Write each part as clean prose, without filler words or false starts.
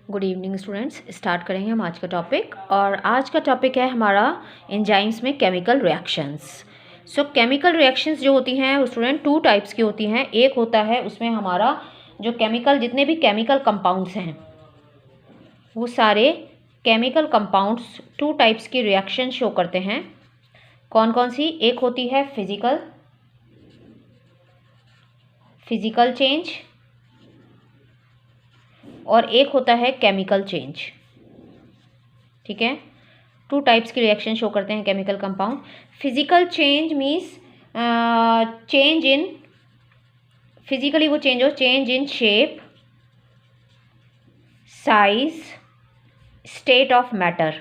Good evening students. Start करेंगे हम आज का टॉपिक, और आज का टॉपिक है हमारा एंजाइम्स में केमिकल रिएक्शंस। सो केमिकल रिएक्शंस जो होती हैं स्टूडेंट टू टाइप्स की होती हैं। एक होता है उसमें हमारा जो केमिकल, जितने भी केमिकल कंपाउंड्स हैं वो सारे केमिकल कंपाउंड्स टू टाइप्स की रिएक्शन शो करते हैं। कौन कौन सी? एक होती है फिजिकल चेंज, और एक होता है केमिकल चेंज। ठीक है, टू टाइप्स की रिएक्शन शो करते हैं chemical compound. Physical change means change in, physically वो change in shape, size, state of matter.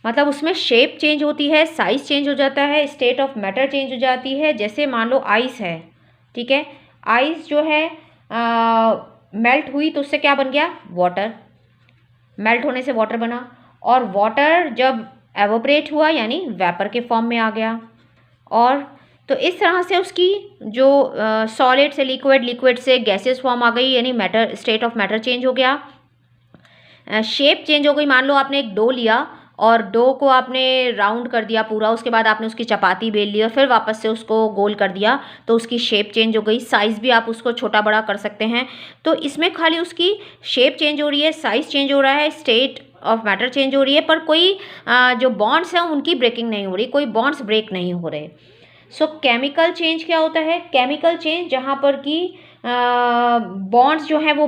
मतलब उसमें शेप चेंज होती है, साइज चेंज हो जाता है, स्टेट ऑफ मैटर चेंज हो जाती है। जैसे मान लो आइस है, ठीक है, आइस जो है मेल्ट हुई तो उससे क्या बन गया? वाटर। मेल्ट होने से वाटर बना, और वाटर जब एवोपरेट हुआ यानी वेपर के फॉर्म में आ गया। और तो इस तरह से उसकी जो सॉलिड से लिक्विड, लिक्विड से गैसेस फॉर्म आ गई, यानी matter, state of matter change हो गया, शेप चेंज हो गई। मान लो आपने एक डो लिया और डो को आपने राउंड कर दिया पूरा, उसके बाद आपने उसकी चपाती बेल ली और फिर वापस से उसको गोल कर दिया, तो उसकी शेप चेंज हो गई। साइज़ भी आप उसको छोटा बड़ा कर सकते हैं। तो इसमें खाली उसकी शेप चेंज हो रही है, साइज़ चेंज हो रहा है, स्टेट ऑफ मैटर चेंज हो रही है, पर कोई जो बॉन्ड्स हैं उनकी ब्रेकिंग नहीं हो रही, कोई बॉन्ड्स ब्रेक नहीं हो रहे। सो केमिकल चेंज क्या होता है? केमिकल चेंज जहाँ पर कि बॉन्ड्स जो हैं वो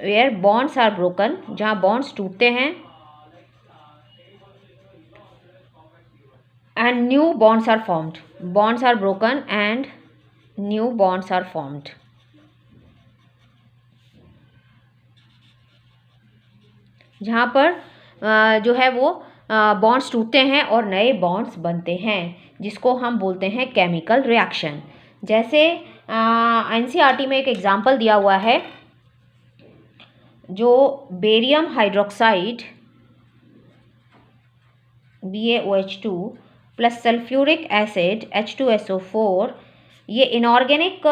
वेयर बॉन्ड्स आर ब्रोकन, जहाँ बॉन्ड्स टूटते हैं, and new bonds are formed. Bonds are broken and new bonds are formed. जहाँ पर जो है वो बॉन्ड्स टूटते हैं और नए बॉन्ड्स बनते हैं, जिसको हम बोलते हैं केमिकल रिएक्शन। जैसे एनसीईआरटी में एक एग्जाम्पल दिया हुआ है, जो barium hydroxide BaOH2 plus sulphuric acid H2SO4, ये इनऑर्गेनिक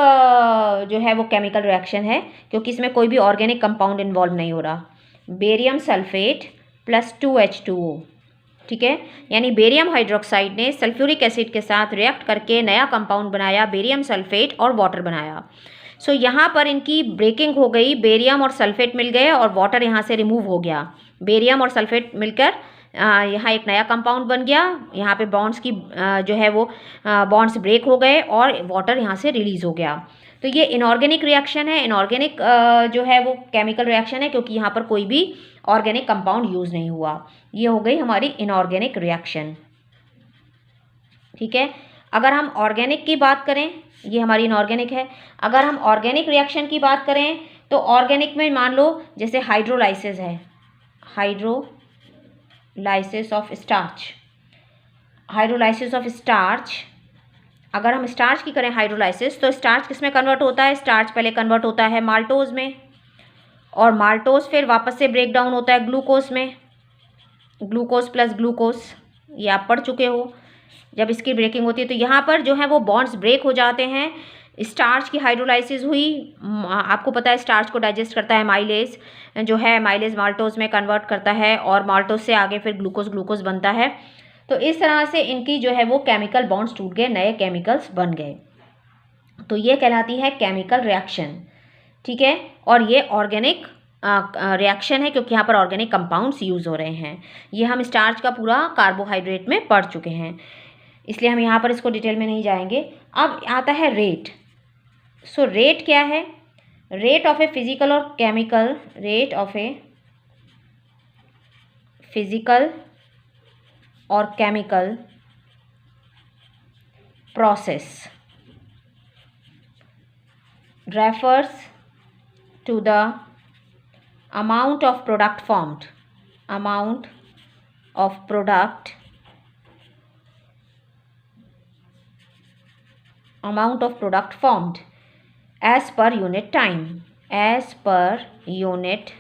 जो है वो केमिकल रिएक्शन है, क्योंकि इसमें कोई भी ऑर्गेनिक कंपाउंड इन्वॉल्व नहीं हो रहा। बेरियम सल्फेट प्लस 2H2O, ठीक है, यानी बेरियम हाइड्रोक्साइड ने सल्फ्यूरिक एसिड के साथ रिएक्ट करके नया कंपाउंड बनाया, बेरियम सल्फेट, और वाटर बनाया। सो यहाँ पर इनकी ब्रेकिंग हो गई, बेरियम और सल्फेट मिल गए और वाटर यहाँ से रिमूव हो गया। बेरियम और सल्फेट मिलकर यहाँ एक नया कंपाउंड बन गया। यहाँ पे बॉन्ड्स की जो है वो बॉन्ड्स ब्रेक हो गए और वाटर यहाँ से रिलीज हो गया। तो ये इनऑर्गेनिक रिएक्शन है। इनऑर्गेनिक जो है वो केमिकल रिएक्शन है, क्योंकि यहाँ पर कोई भी ऑर्गेनिक कंपाउंड यूज़ नहीं हुआ। ये हो गई हमारी इनऑर्गेनिक रिएक्शन। ठीक है, अगर हम ऑर्गेनिक की बात करें, ये हमारी इनऑर्गेनिक है। अगर हम ऑर्गेनिक रिएक्शन की बात करें तो ऑर्गेनिक में मान लो जैसे हाइड्रोलाइसिस है, hydrolysis of starch. Hydrolysis of starch, अगर हम स्टार्च की करें हाइड्रोलाइसिस, तो स्टार्च किस में कन्वर्ट होता है? स्टार्च पहले कन्वर्ट होता है माल्टोज में, और माल्टोज फिर वापस से ब्रेक डाउन होता है ग्लूकोज में, ग्लूकोज प्लस ग्लूकोज, ये आप पढ़ चुके हो। जब इसकी ब्रेकिंग होती है तो यहाँ पर जो है वो बॉन्ड्स ब्रेक हो जाते हैं। स्टार्च की हाइड्रोलाइसिस हुई, आपको पता है स्टार्च को डाइजेस्ट करता है माइलेज, जो है माइलेज माल्टोज में कन्वर्ट करता है, और माल्टोज से आगे फिर ग्लूकोज बनता है। तो इस तरह से इनकी जो है वो केमिकल बॉन्ड्स टूट गए, नए केमिकल्स बन गए। तो ये कहलाती है केमिकल रिएक्शन। ठीक है, और ये ऑर्गेनिक रिएक्शन है, क्योंकि यहाँ पर ऑर्गेनिक कंपाउंड्स यूज़ हो रहे हैं। ये हम स्टार्च का पूरा कार्बोहाइड्रेट में पढ़ चुके हैं, इसलिए हम यहाँ पर इसको डिटेल में नहीं जाएंगे। अब आता है रेट। सो रेट क्या है? रेट ऑफ ए फिजिकल और chemical, rate of a physical और chemical process refers to the amount of product formed, amount of product formed as per unit time, as per unit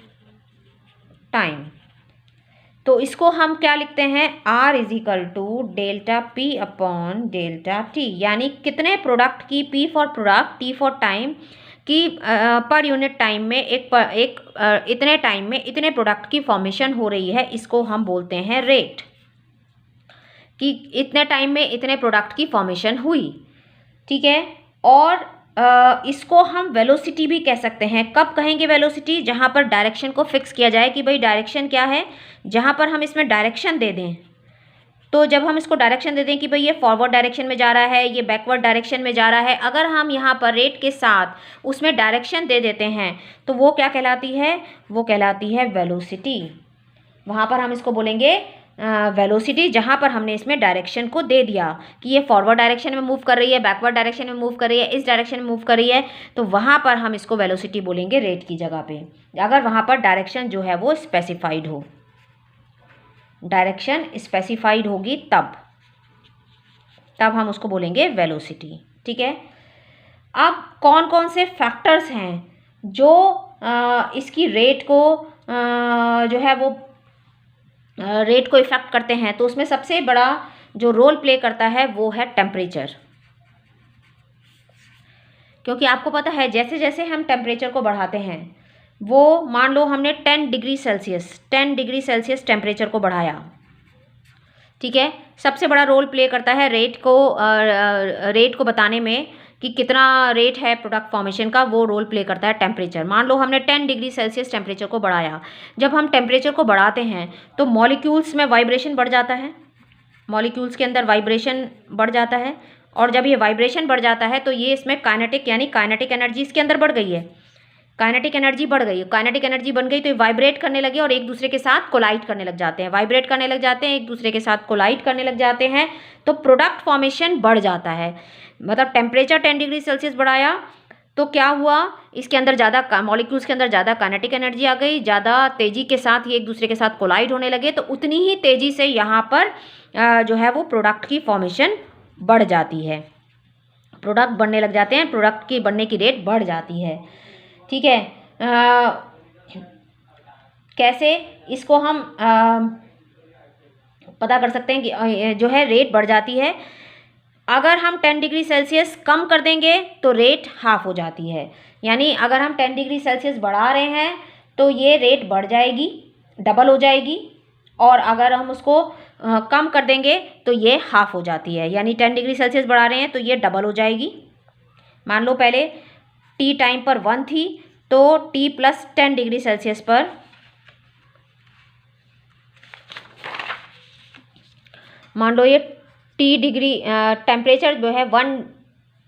time। तो इसको हम क्या लिखते हैं, R is equal to delta P upon delta T, यानी कितने product की, P for product, T for time की पर यूनिट टाइम में इतने टाइम में इतने प्रोडक्ट की फॉर्मेशन हो रही है, इसको हम बोलते हैं रेट, कि इतने टाइम में इतने प्रोडक्ट की फॉर्मेशन हुई। ठीक है, और इसको हम वेलोसिटी भी कह सकते हैं। कब कहेंगे वेलोसिटी, जहाँ पर डायरेक्शन को फिक्स किया जाए कि भाई डायरेक्शन क्या है, जहाँ पर हम इसमें डायरेक्शन दे दें। तो जब हम इसको डायरेक्शन दे दें कि भाई ये फॉरवर्ड डायरेक्शन में जा रहा है, ये बैकवर्ड डायरेक्शन में जा रहा है, अगर हम यहाँ पर रेट के साथ उसमें डायरेक्शन दे देते हैं तो वो क्या कहलाती है, वो कहलाती है वेलोसिटी। वहाँ पर हम इसको बोलेंगे वेलोसिटी, जहाँ पर हमने इसमें डायरेक्शन को दे दिया कि ये फॉरवर्ड डायरेक्शन में मूव कर रही है, बैकवर्ड डायरेक्शन में मूव कर रही है, इस डायरेक्शन में मूव कर रही है, तो वहाँ पर हम इसको वेलोसिटी बोलेंगे रेट की जगह पे, अगर वहाँ पर डायरेक्शन जो है वो स्पेसिफाइड हो, डायरेक्शन स्पेसिफाइड होगी तब हम उसको बोलेंगे वेलोसिटी। ठीक है, अब कौन कौन से फैक्टर्स हैं जो इसकी रेट को जो है वो रेट को इफेक्ट करते हैं, तो उसमें सबसे बड़ा जो रोल प्ले करता है वो है टेम्परेचर। क्योंकि आपको पता है जैसे जैसे हम टेम्परेचर को बढ़ाते हैं, वो मान लो हमने 10 डिग्री सेल्सियस टेम्परेचर को बढ़ाया, ठीक है, सबसे बड़ा रोल प्ले करता है रेट को बताने में कि कितना रेट है प्रोडक्ट फॉर्मेशन का, वो रोल प्ले करता है टेम्परेचर। मान लो हमने 10 डिग्री सेल्सियस टेम्परेचर को बढ़ाया, जब हम टेम्परेचर को बढ़ाते हैं तो मॉलिक्यूल्स में वाइब्रेशन बढ़ जाता है, मॉलिक्यूल्स के अंदर वाइब्रेशन बढ़ जाता है, और जब ये वाइब्रेशन बढ़ जाता है तो ये इसमें काइनेटिक यानी काइनेटिक एनर्जी इसके अंदर बढ़ गई है, काइनेटिक एनर्जी बढ़ गई, काइनेटिक एनर्जी बन गई तो ये वाइब्रेट करने लगे और एक दूसरे के साथ कोलाइड करने लग जाते हैं, वाइब्रेट करने लग जाते हैं, एक दूसरे के साथ कोलाइड करने लग जाते हैं, तो प्रोडक्ट फॉर्मेशन बढ़ जाता है। मतलब टेम्परेचर 10 डिग्री सेल्सियस बढ़ाया तो क्या हुआ, इसके अंदर ज़्यादा मॉलिक्यूल्स के अंदर ज़्यादा काइनेटिक एनर्जी आ गई, ज़्यादा तेज़ी के साथ ये एक दूसरे के साथ कोलाइड होने लगे, तो उतनी ही तेज़ी से यहाँ पर जो है वो प्रोडक्ट की फॉर्मेशन बढ़ जाती है, प्रोडक्ट बनने लग जाते हैं, प्रोडक्ट की बनने की रेट बढ़ जाती है। ठीक है, कैसे इसको हम पता कर सकते हैं कि जो है रेट बढ़ जाती है, अगर हम 10 डिग्री सेल्सियस कम कर देंगे तो रेट हाफ हो जाती है, यानी अगर हम 10 डिग्री सेल्सियस बढ़ा रहे हैं तो ये रेट बढ़ जाएगी, डबल हो जाएगी, और अगर हम उसको कम कर देंगे तो ये हाफ हो जाती है, यानी 10 डिग्री सेल्सियस बढ़ा रहे हैं तो ये डबल हो जाएगी। मान लो पहले टी टाइम पर 1 थी, तो टी प्लस 10 डिग्री सेल्सियस पर मान लो ये टी डिग्री टेम्परेचर जो है 1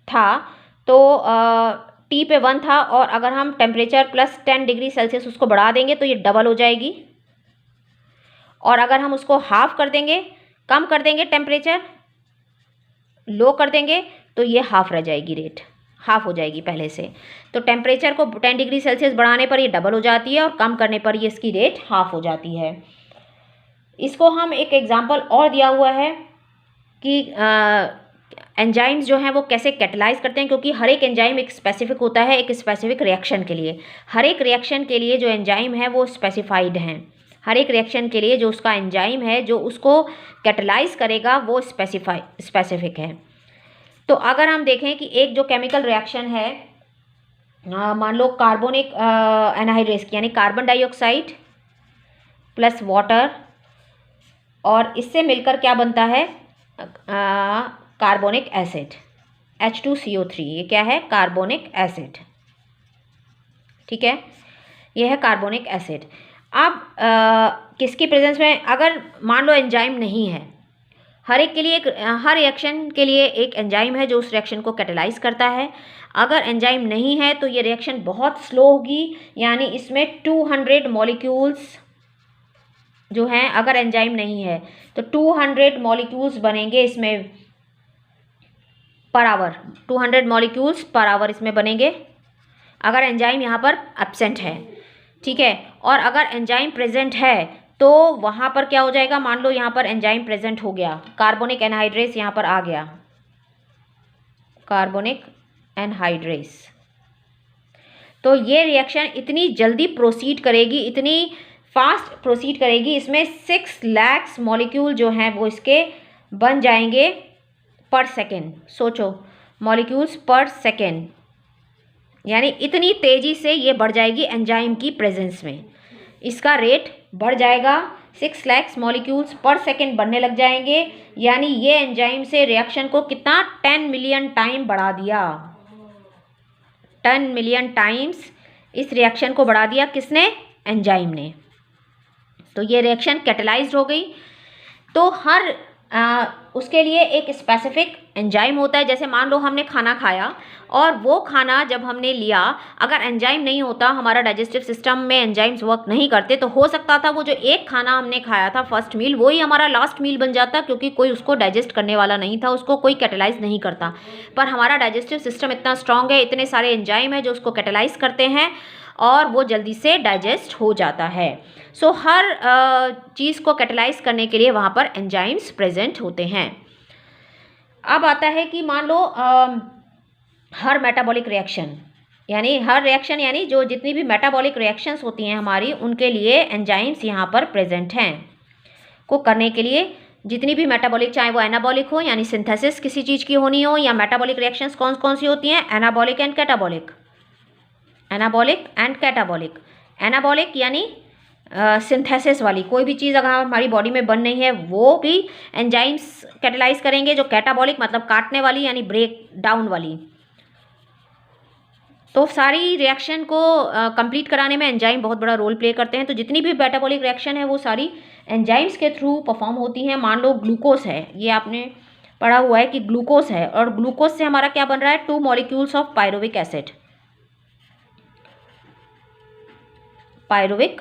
था, तो टी पे 1 था, और अगर हम टेम्परेचर प्लस 10 डिग्री सेल्सियस उसको बढ़ा देंगे तो ये डबल हो जाएगी, और अगर हम उसको हाफ कर देंगे, कम कर देंगे, टेम्परेचर लो कर देंगे तो ये हाफ रह जाएगी, रेट हाफ हो जाएगी पहले से। तो टेम्परेचर को 10 डिग्री सेल्सियस बढ़ाने पर ये डबल हो जाती है और कम करने पर ये इसकी रेट हाफ हो जाती है। इसको हम एक एग्जांपल और दिया हुआ है कि एंजाइम्स जो हैं वो कैसे कैटलाइज करते हैं, क्योंकि हर एक एंजाइम एक स्पेसिफिक होता है, एक स्पेसिफिक रिएक्शन के लिए। हर एक रिएक्शन के लिए जो एंजाइम है वो स्पेसिफाइड हैं, हर एक रिएक्शन के लिए जो उसका एंजाइम है जो उसको कैटलाइज करेगा वो स्पेसिफिक है। तो अगर हम देखें कि एक जो केमिकल रिएक्शन है, मान लो कार्बोनिक एनहाइड्रेस यानी कार्बन डाइऑक्साइड प्लस वाटर, और इससे मिलकर क्या बनता है, कार्बोनिक एसिड H2CO3, ये क्या है, कार्बोनिक एसिड। ठीक है, ये है कार्बोनिक एसिड। अब किसकी प्रेजेंस में, अगर मान लो एंजाइम नहीं है, हर एक के लिए हर रिएक्शन के लिए एक एंजाइम है जो उस रिएक्शन को कैटलाइज करता है। अगर एंजाइम नहीं है तो ये रिएक्शन बहुत स्लो होगी, यानी इसमें 200 मॉलिक्यूल्स जो हैं, अगर एंजाइम नहीं है तो 200 मॉलिक्यूल्स बनेंगे इसमें per hour, 200 molecules per hour इसमें बनेंगे अगर एंजाइम यहाँ पर एब्सेंट है। ठीक है, और अगर एंजाइम प्रेजेंट है तो वहाँ पर क्या हो जाएगा, मान लो यहाँ पर एंजाइम प्रेजेंट हो गया, कार्बोनिक एनहाइड्रेस यहाँ पर आ गया, कार्बोनिक एनहाइड्रेस, तो ये रिएक्शन इतनी जल्दी प्रोसीड करेगी, इतनी फास्ट प्रोसीड करेगी। इसमें 6 लाख मॉलिक्यूल जो हैं वो इसके बन जाएंगे पर सेकेंड। सोचो, मॉलिक्यूल्स पर सेकेंड, यानी इतनी तेज़ी से ये बढ़ जाएगी एंजाइम की प्रेजेंस में। इसका रेट बढ़ जाएगा, 6 लाख मॉलिक्यूल्स पर सेकेंड बनने लग जाएंगे। यानी ये एंजाइम से रिएक्शन को कितना 10 मिलियन टाइम बढ़ा दिया। 10 मिलियन टाइम्स इस रिएक्शन को बढ़ा दिया किसने? एंजाइम ने। तो ये रिएक्शन कैटेलाइज्ड हो गई। तो हर उसके लिए एक स्पेसिफिक एंजाइम होता है। जैसे मान लो हमने खाना खाया और वो खाना जब हमने लिया, अगर एंजाइम नहीं होता, हमारा डाइजेस्टिव सिस्टम में एंजाइम्स वर्क नहीं करते, तो हो सकता था वो जो एक खाना हमने खाया था फर्स्ट मील, वही हमारा लास्ट मील बन जाता, क्योंकि कोई उसको डाइजेस्ट करने वाला नहीं था, उसको कोई कैटेलाइज नहीं करता। पर हमारा डाइजेस्टिव सिस्टम इतना स्ट्रांग है, इतने सारे एंजाइम है जो उसको कैटेलाइज करते हैं और वो जल्दी से डाइजेस्ट हो जाता है। सो हर चीज़ को कैटेलाइज करने के लिए वहाँ पर एंजाइम्स प्रेजेंट होते हैं। अब आता है कि मान लो हर मेटाबॉलिक रिएक्शन, यानी हर रिएक्शन, यानी जो जितनी भी मेटाबॉलिक रिएक्शंस होती हैं हमारी, उनके लिए एंजाइम्स यहाँ पर प्रेजेंट हैं। को करने के लिए जितनी भी मेटाबॉलिक, चाहे वो एनाबॉलिक हो यानी सिंथेसिस किसी चीज़ की होनी हो, या मेटाबॉलिक रिएक्शंस कौन कौन सी होती हैं? Anabolic and catabolic. Anabolic and catabolic. Anabolic यानी सिंथेसिस वाली कोई भी चीज़ अगर हमारी बॉडी में बन नहीं है वो भी एंजाइम्स कैटेलाइज करेंगे। जो कैटाबॉलिक मतलब काटने वाली यानी ब्रेक डाउन वाली। तो सारी रिएक्शन को कंप्लीट कराने में एंजाइम बहुत बड़ा रोल प्ले करते हैं। तो जितनी भी मेटाबॉलिक रिएक्शन है वो सारी एंजाइम्स के थ्रू परफॉर्म होती हैं। मान लो ग्लूकोज है, ये आपने पढ़ा हुआ है कि ग्लूकोज है, और ग्लूकोज से हमारा क्या बन रहा है? 2 molecules of pyruvic acid. Pyruvic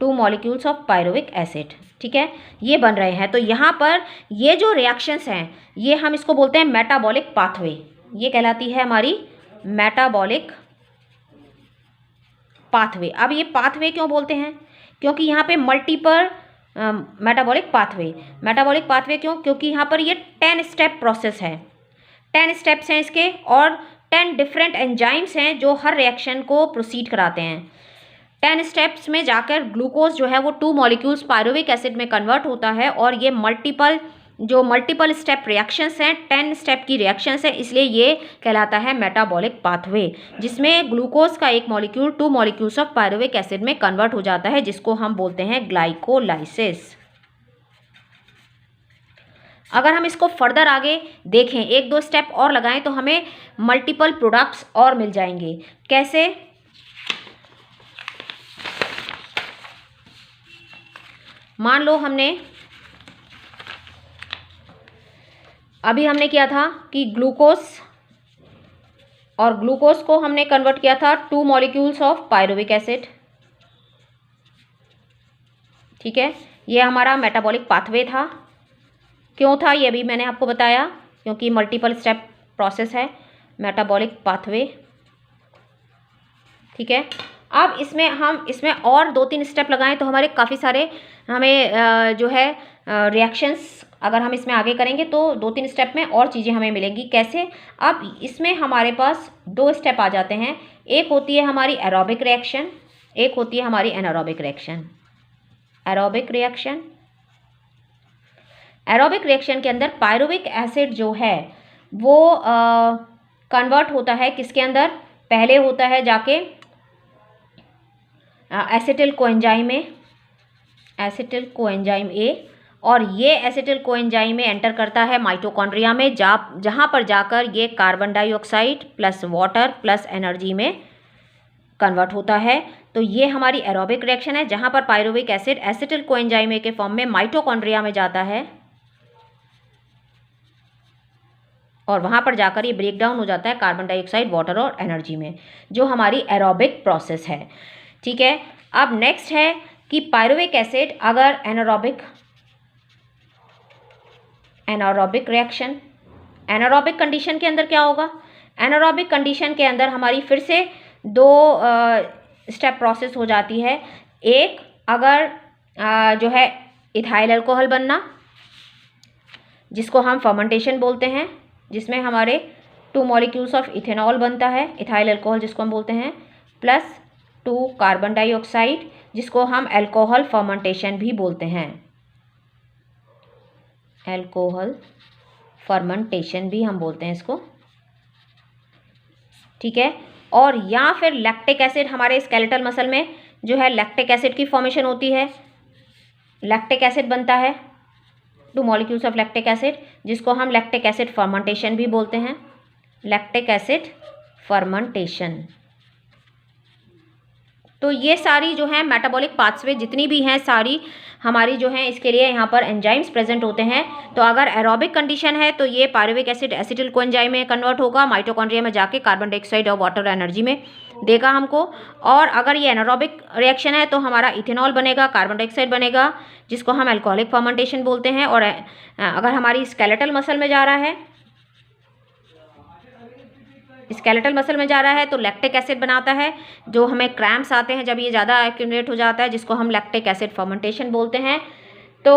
2 molecules of pyruvic acid, ठीक है, ये बन रहे हैं। तो यहाँ पर ये जो रिएक्शंस हैं ये हम इसको बोलते हैं मेटाबॉलिक पाथवे। ये कहलाती है हमारी मेटाबॉलिक पाथवे। अब ये पाथवे क्यों बोलते हैं? क्योंकि यहाँ पे मल्टीपल मेटाबॉलिक पाथवे क्यों? क्योंकि यहाँ पर ये 10 स्टेप प्रोसेस है। 10 स्टेप्स हैं इसके, और 10 डिफरेंट एंजाइम्स हैं जो हर रिएक्शन को प्रोसीड कराते हैं। 10 स्टेप्स में जाकर ग्लूकोज जो है वो 2 मॉलिक्यूल्स पायरुविक एसिड में कन्वर्ट होता है। और ये मल्टीपल स्टेप रिएक्शंस हैं, 10 स्टेप की रिएक्शंस हैं, इसलिए ये कहलाता है मेटाबॉलिक पाथवे, जिसमें ग्लूकोज का एक molecule 2 molecules of pyruvic acid में कन्वर्ट हो जाता है, जिसको हम बोलते हैं ग्लाइकोलाइसिस। अगर हम इसको फर्दर आगे देखें, 1-2 स्टेप और लगाएं, तो हमें मल्टीपल प्रोडक्ट्स और मिल जाएंगे। कैसे? मान लो हमने किया था कि ग्लूकोज को हमने कन्वर्ट किया था 2 मॉलिक्यूल्स ऑफ पायरुविक एसिड, ठीक है, ये हमारा मेटाबॉलिक पाथवे था। क्यों था ये भी मैंने आपको बताया, क्योंकि मल्टीपल स्टेप प्रोसेस है मेटाबॉलिक पाथवे, ठीक है। अब इसमें और 2-3 स्टेप लगाएं तो हमारे काफ़ी सारे हमें जो है रिएक्शंस अगर हम इसमें आगे करेंगे तो 2-3 स्टेप में और चीज़ें हमें मिलेंगी। कैसे? अब इसमें हमारे पास 2 स्टेप आ जाते हैं। एक होती है हमारी एरोबिक रिएक्शन, एक होती है हमारी एनारोबिक रिएक्शन। एरोबिक रिएक्शन के अंदर पायरुविक एसिड जो है वो कन्वर्ट होता है किसके अंदर? पहले होता है जाके एसिटिल कोएंजाइम ए, और ये एसिटिल कोएंजाइम में एंटर करता है माइटोकॉन्ड्रिया में, जहाँ पर जाकर ये carbon dioxide plus water plus energy में कन्वर्ट होता है। तो ये हमारी एरोबिक रिएक्शन है, जहाँ पर pyruvic acid acetyl coenzyme A के फॉर्म में माइटोकॉन्ड्रिया में जाता है और वहाँ पर जाकर ये ब्रेक डाउन हो जाता है कार्बन डाइऑक्साइड, वाटर और एनर्जी में, जो हमारी एरोबिक प्रोसेस है, ठीक है। अब नेक्स्ट है कि पायरुविक एसिड अगर एनारोबिक रिएक्शन, एनारोबिक कंडीशन के अंदर क्या होगा? एनारोबिक कंडीशन के अंदर हमारी फिर से 2 स्टेप प्रोसेस हो जाती है। एक, अगर जो है इथाइल अल्कोहल बनना, जिसको हम फर्मेंटेशन बोलते हैं, जिसमें हमारे 2 मॉलिक्यूल्स ऑफ इथेनॉल बनता है, इथाइल अल्कोहल जिसको हम बोलते हैं, प्लस 2 कार्बन डाइऑक्साइड, जिसको हम अल्कोहल फर्मेंटेशन भी बोलते हैं। अल्कोहल फर्मेंटेशन भी हम बोलते हैं इसको, ठीक है। और या फिर लैक्टिक एसिड, हमारे स्केलेटल मसल में जो है लैक्टिक एसिड की फॉर्मेशन होती है, लैक्टिक एसिड बनता है, 2 मॉलिक्यूल्स ऑफ लैक्टिक एसिड, जिसको हम लैक्टिक एसिड फर्मेंटेशन भी बोलते हैं, लैक्टिक एसिड फर्मेंटेशन। तो ये सारी जो है मेटाबॉलिक पाथवे जितनी भी हैं सारी हमारी जो है, इसके लिए यहाँ पर एंजाइम्स प्रेजेंट होते हैं। तो अगर एरोबिक कंडीशन है तो ये पायरुविक एसिड एसिटिल कोएंजाइम में कन्वर्ट होगा, माइटोकॉन्ड्रिया में जाके कार्बन डाइऑक्साइड और वाटर एनर्जी में देगा हमको। और अगर ये एनारोबिक रिएक्शन है तो हमारा इथेनॉल बनेगा, कार्बन डाइऑक्साइड बनेगा, जिसको हम अल्कोहलिक फर्मेंटेशन बोलते हैं। और अगर हमारी स्केलेटल मसल में जा रहा है, स्केलेटल मसल में जा रहा है तो लैक्टिक एसिड बनाता है, जो हमें क्रैम्प्स आते हैं जब ये ज़्यादा एक्यूमुलेट हो जाता है, जिसको हम लैक्टिक एसिड फर्मेंटेशन बोलते हैं। तो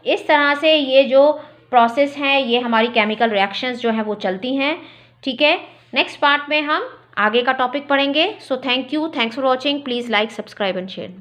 इस तरह से ये जो प्रोसेस हैं ये हमारी केमिकल रिएक्शंस जो हैं वो चलती हैं, ठीक है। नेक्स्ट पार्ट में हम आगे का टॉपिक पढ़ेंगे। So thank you, thanks for watching, please like, subscribe and share.